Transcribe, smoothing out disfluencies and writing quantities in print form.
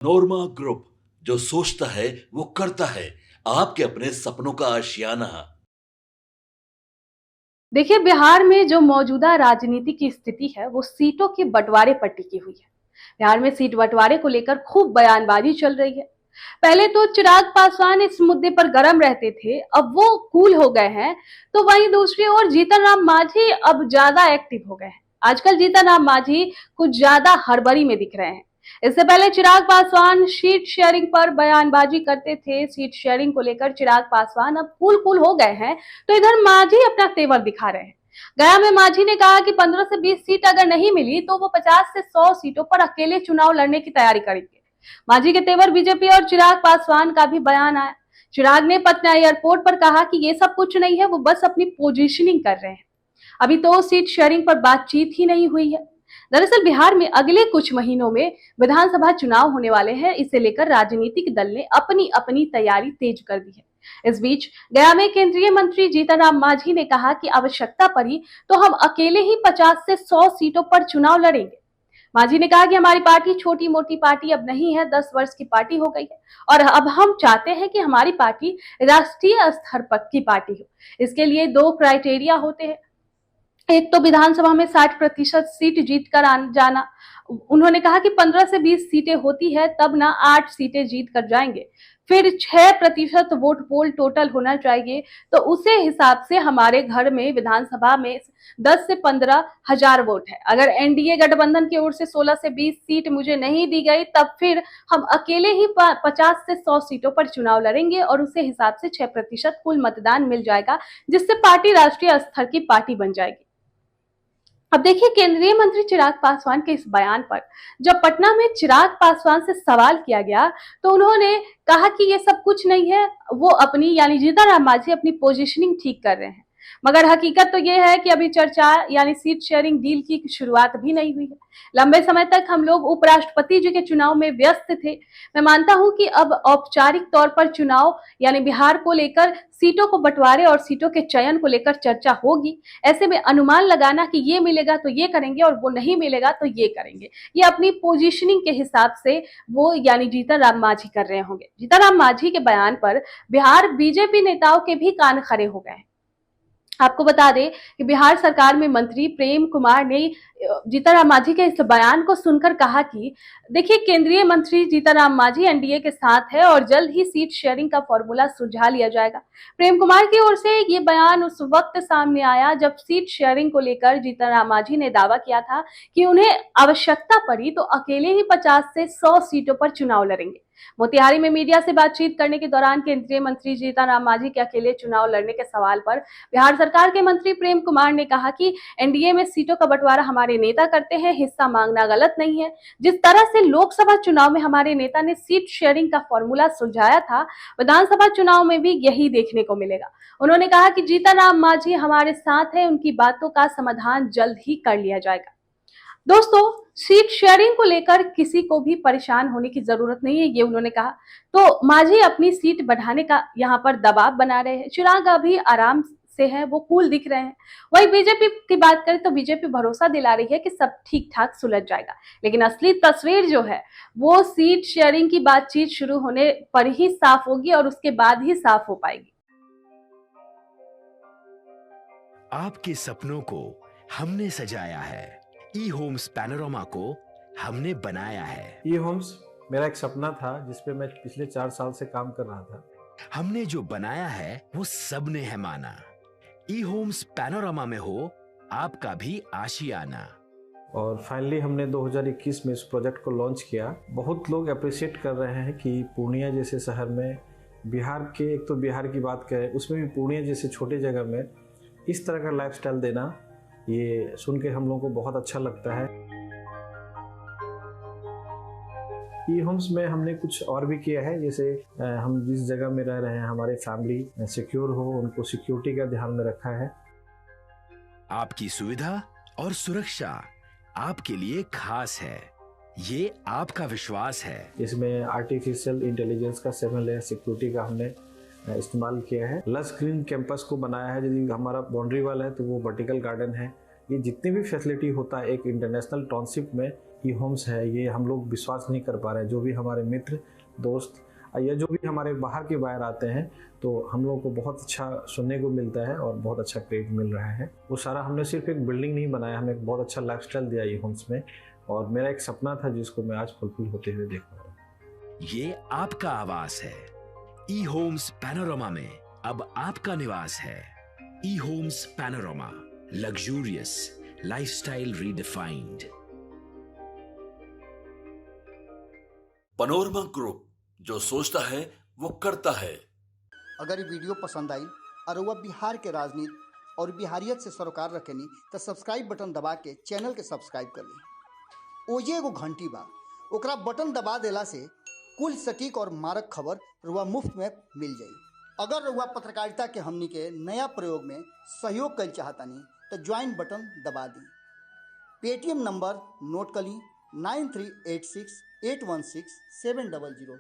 नोरमा group, जो सोचता है वो करता है। आपके अपने सपनों का आशियाना। देखिए, बिहार में जो मौजूदा राजनीति की स्थिति है वो सीटों के बंटवारे पर टिकी हुई है। बिहार में सीट बंटवारे को लेकर खूब बयानबाजी चल रही है। पहले तो चिराग पासवान इस मुद्दे पर गर्म रहते थे, अब वो कूल हो गए हैं। तो वहीं दूसरी ओर जीतन राम मांझी अब ज्यादा एक्टिव हो गए हैं। आजकल जीतन राम मांझी कुछ ज्यादा हड़बड़ी में दिख रहे हैं। इससे पहले चिराग पासवान सीट शेयरिंग पर बयानबाजी करते थे। सीट शेयरिंग को लेकर चिराग पासवान अब कूल कूल हो गए हैं, तो इधर मांझी अपना तेवर दिखा रहे हैं। गया में मांझी ने कहा कि 15 से 20 सीट अगर नहीं मिली तो वो 50 से 100 सीटों पर अकेले चुनाव लड़ने की तैयारी करेंगे। मांझी के तेवर बीजेपी और चिराग पासवान का भी बयान आया। चिराग ने पटना एयरपोर्ट पर कहा कि ये सब कुछ नहीं है, वो बस अपनी पोजीशनिंग कर रहे हैं। अभी तो सीट शेयरिंग पर बातचीत ही नहीं हुई है। दरअसल बिहार में अगले कुछ महीनों में विधानसभा चुनाव होने वाले हैं। इसे लेकर राजनीतिक दल ने अपनी अपनी तैयारी तेज कर दी है। इस बीच गया में केंद्रीय मंत्री जीतन राम मांझी ने कहा कि आवश्यकता पड़ी तो हम अकेले ही 50 से 100 सीटों पर चुनाव लड़ेंगे। मांझी ने कहा कि हमारी पार्टी छोटी मोटी पार्टी अब नहीं है, 10 वर्ष की पार्टी हो गई है और अब हम चाहते हैं कि हमारी पार्टी राष्ट्रीय स्तर पर की पार्टी हो। इसके लिए 2 क्राइटेरिया होते हैं। एक तो विधानसभा में 60% सीट जीत कर जाना। उन्होंने कहा कि 15 से 20 सीटें होती है तब ना 8 सीटें जीत कर जाएंगे। फिर 6% वोट पोल टोटल होना चाहिए, तो उसे हिसाब से हमारे घर में विधानसभा में 10 से 15 हजार वोट है। अगर एनडीए गठबंधन की ओर से 16 से 20 सीट मुझे नहीं दी गई तब फिर हम अकेले ही 50 से 100 सीटों पर चुनाव लड़ेंगे और उसे हिसाब से 6% कुल मतदान मिल जाएगा, जिससे पार्टी राष्ट्रीय स्तर की पार्टी बन जाएगी। अब देखिए, केंद्रीय मंत्री चिराग पासवान के इस बयान पर जब पटना में चिराग पासवान से सवाल किया गया तो उन्होंने कहा कि ये सब कुछ नहीं है, वो अपनी यानी जीतन राम मांझी अपनी पोजीशनिंग ठीक कर रहे हैं। मगर हकीकत तो ये है कि अभी चर्चा यानी सीट शेयरिंग डील की शुरुआत भी नहीं हुई है। लंबे समय तक हम लोग उपराष्ट्रपति जी के चुनाव में व्यस्त थे। मैं मानता हूं कि अब औपचारिक तौर पर चुनाव यानी बिहार को लेकर सीटों को बंटवारे और सीटों के चयन को लेकर चर्चा होगी। ऐसे में अनुमान लगाना कि ये मिलेगा तो ये करेंगे और वो नहीं मिलेगा तो ये करेंगे, ये अपनी पोजीशनिंग के हिसाब से वो यानी जीतन राम मांझी कर रहे होंगे। जीतन राम मांझी के बयान पर बिहार बीजेपी नेताओं के भी कान खड़े हो गए हैं। आपको बता दें कि बिहार सरकार में मंत्री प्रेम कुमार ने जीतन राम मांझी के इस बयान को सुनकर कहा कि देखिए, केंद्रीय मंत्री जीतन राम मांझी एनडीए के साथ है और जल्द ही सीट शेयरिंग का फॉर्मूला सुलझा लिया जाएगा। प्रेम कुमार की ओर से ये बयान उस वक्त सामने आया जब सीट शेयरिंग को लेकर जीतन राम मांझी ने दावा किया था कि उन्हें आवश्यकता पड़ी तो अकेले ही 50 से 100 सीटों पर चुनाव लड़ेंगे। मोतिहारी में मीडिया से बातचीत करने के दौरान केंद्रीय मंत्री जीतन राम मांझी के अकेले चुनाव लड़ने के सवाल पर बिहार सरकार के मंत्री प्रेम कुमार ने कहा कि एनडीए में सीटों का बंटवारा हमारे नेता करते हैं, हिस्सा मांगना गलत नहीं है। जिस तरह से लोकसभा चुनाव में हमारे नेता ने सीट शेयरिंग का फॉर्मूला सुलझाया था, विधानसभा चुनाव में भी यही देखने को मिलेगा। उन्होंने कहा कि जीतन राम मांझी हमारे साथ है, उनकी बातों का समाधान जल्द ही कर लिया जाएगा। दोस्तों, सीट शेयरिंग को लेकर किसी को भी परेशान होने की जरूरत नहीं है, ये उन्होंने कहा। तो मांझी अपनी सीट बढ़ाने का यहाँ पर दबाव बना रहे हैं। चिराग अभी आराम से है, वो कूल दिख रहे हैं। वही बीजेपी की बात करें तो बीजेपी भरोसा दिला रही है कि सब ठीक ठाक सुलझ जाएगा, लेकिन असली तस्वीर जो है वो सीट शेयरिंग की बातचीत शुरू होने पर ही साफ होगी और उसके बाद ही साफ हो पाएगी। आपके सपनों को हमने सजाया है, ई होम्स पैनोरामा को हमने बनाया है। ई होम्स मेरा एक सपना था जिसपे मैं पिछले 4 साल से काम कर रहा था। हमने जो बनाया है वो सबने है माना। ई होम्स पैनोरामा में हो आपका भी आशियाना। और फाइनली हमने 2021 में इस प्रोजेक्ट को लॉन्च किया। बहुत लोग अप्रिशिएट कर रहे हैं कि पूर्णिया जैसे शहर में बिहार के, एक तो बिहार की बात करें उसमें भी पूर्णिया जैसे छोटे जगह में इस तरह का लाइफस्टाइल देना, ये सुन के हम लोगों को बहुत अच्छा लगता है। ई होम्स में हमने कुछ और भी किया है, जैसे हम जिस जगह में रह रहे हैं हमारे फैमिली सिक्योर हो, उनको सिक्योरिटी का ध्यान में रखा है। आपकी सुविधा और सुरक्षा आपके लिए खास है, ये आपका विश्वास है। इसमें आर्टिफिशियल इंटेलिजेंस का 7 लेयर सिक्योरिटी का हमने इस्तेमाल किया है। लस ग्रीन कैंपस को बनाया है। यदि हमारा बाउंड्री वाल है तो वो वर्टिकल गार्डन है। ये जितनी भी फैसिलिटी होता है एक इंटरनेशनल टाउनशिप में, ई होम्स है, ये हम लोग विश्वास नहीं कर पा रहे हैं। जो भी हमारे मित्र दोस्त या जो भी हमारे बाहर के बाहर आते हैं तो हम लोगों को बहुत अच्छा सुनने को मिलता है और बहुत अच्छा क्रेडिट मिल रहा है। वो सारा हमने सिर्फ एक बिल्डिंग नहीं बनाया, हमें एक बहुत अच्छा लाइफस्टाइल दिया ई होम्स में, और मेरा एक सपना था जिसको मैं आज फुलफिल होते हुए देख रहा हूँ। ये आपका आवास है। ई होम्स पैनोरामा में अब आपका निवास है। E Homes Panorama, luxurious lifestyle redefined. Panorama group, जो सोचता है वो करता है। अगर ये वीडियो पसंद आई और वह बिहार के राजनीति और बिहारियत से सरोकार रखेनी तो सब्सक्राइब बटन दबा के चैनल के सब्सक्राइब कर ली। ओजे एगो घंटी बा, ओकरा बटन दबा देला से कुल सटीक और मारक खबर रुआ मुफ्त में मिल जाई। अगर रुआ पत्रकारिता के हमनी के नया प्रयोग में सहयोग कर चाहतानी तो ज्वाइन बटन दबा दी। पेटीएम नंबर नोट कर ली 9386816700।